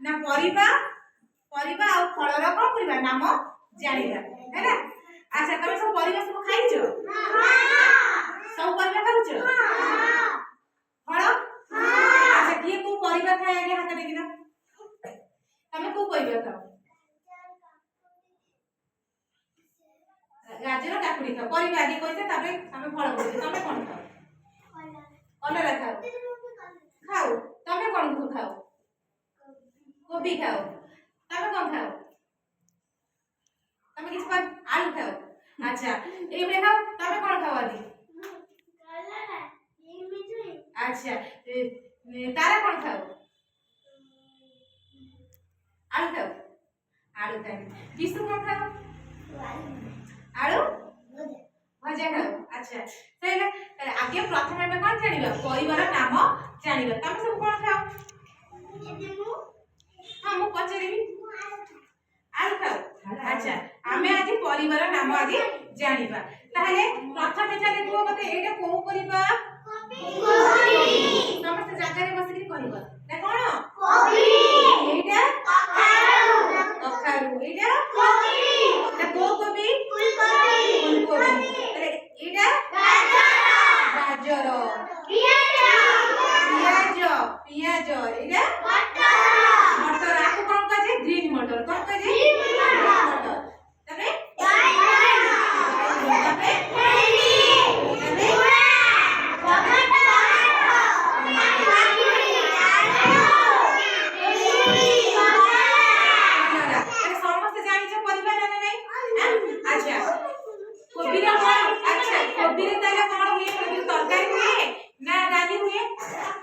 ना परिबा परिबा आ फलर कोन करबा नाम जानिबा हैला। अच्छा तमे सब परिबा सब खाइछो? सब परिबा खाउछो? फल? अच्छा किए को परिबा खाय आगे हाथ देखिना तमे को परिबा खाओ? गाजर काकुड़ी खाओ परिबा आगे कहते तबे तमे फल कहते तमे कोन खाओ? कलरा खाओ खाओ तमे कोन खाओ? कोबी खाओ तमे कोन खाओ? तमे किछ पर आलू खाओ। अच्छा ए बे खाओ तमे कोन खाओ आदि? कलरा ये मिठुई। अच्छा तारा कोन खाओ? आलू खाओ आलू खाओ। किसु कोन खाओ? आलू भजा खाओ। अच्छा सहीला आगे प्रथम में कोन जानिबा परिवार नाम जानिबा तमे सब कोन खाओ? हां मु पचरिबी आलू खाओ। अच्छा आमे आज परिवार नाम आगे जानिबा ताहले प्रथम जाने को मते एटा को परिबा? कोबी। समस्त जागा रे बसिक कहबा ना कोन? कोबी। एटा कखारू कखारू एटा कोबी ना को कोबी? फूलकोबी फूलकोबी अरे एटा गाजर गाजर पियाज पियाज एटा मटर मटर आको कोन कहे ग्रीन मटर कोन कहे ग्रीन मटर तबे बैंगन तबे भेंडी तबे टमाटर अरे समस्त जानिछ परिबा ना नहीं। अच्छा कोबी रे अच्छा कोबी रे ताले कोन हुए कोबी तरकारी हुए ना डाली हुए?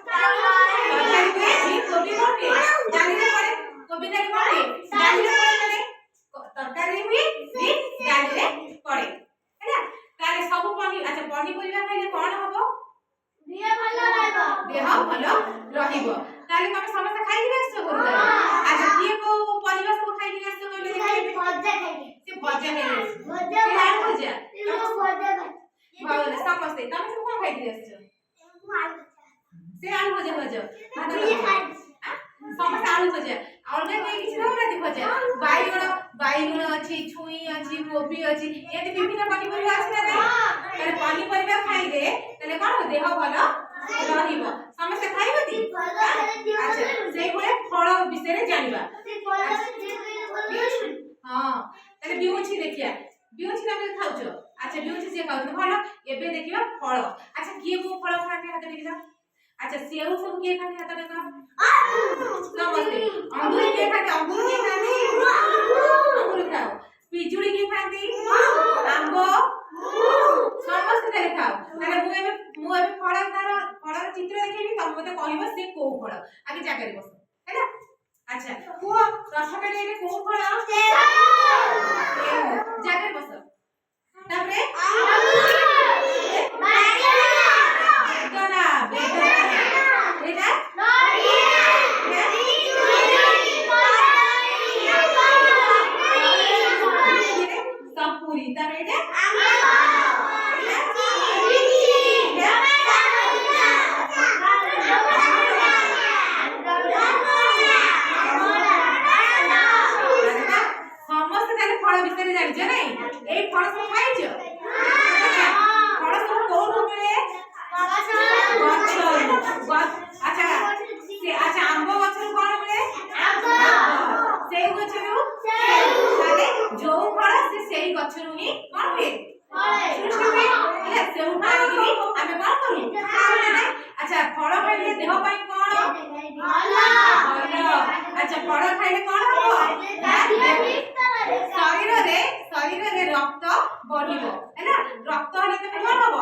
तरकारी हुए जी कोबी कोन हुए डाली रे पड़े कोबी डाली पड़े डाली रे पड़े तरकारी हुए जी डाली रे पड़े हैला। ताले सब पनी अच्छा पनी परिबा खाइले कोन हबो? देह भलो रहबो देह भलो रहिबो। ताले तमे समस्त खाइ दिबे आछो गुरु। अच्छा किए को परिबा सब खाइ दिबे आछो कहले देखि भजा खाइ से भजा खाइ भजा लाल भजा तमे भजा खाइ भले समस्त तमे सब कोन खाइ दिबे आछो? से आलू भजा भजा भात खाइ समस्त आलू भजा अलगे कोइ किछ न ना भजा बाइगण अछि छुई अछि कोबी अछि एते विभिन्न पानी परिबा अछि ना नहीं। ताले पानी परिबा खाइले ताले कोन देह भलो रहिबो समस्त खाइबती। अच्छा सेई भले फल विषय रे जानिबा हां ताले बिउछि देखिया बिउछि तमे खाउछो? अच्छा बिउछि से खाउछो भलो एबे देखिबा फल। अच्छा किए को फल खाते हाथ देखिना? अच्छा सेउ सब किए खाते हाथ देखा? समस्ते अंगूर किए खाते? अंगूर किए खाते? अंगूर खाओ। पिजुड़ी किए खाते? आंबो समस्त ताले खाओ। ताले मु एबे फलर चित्र देखैबी तम मते कहबो से को फल आगे जागा रे बस हैला। अच्छा को प्रश्न में एबे को फल? सेउ जागा रे बस तापरे शरीर रे रक्त बढ़िबो हैला। रक्त हले तमे कोन हबो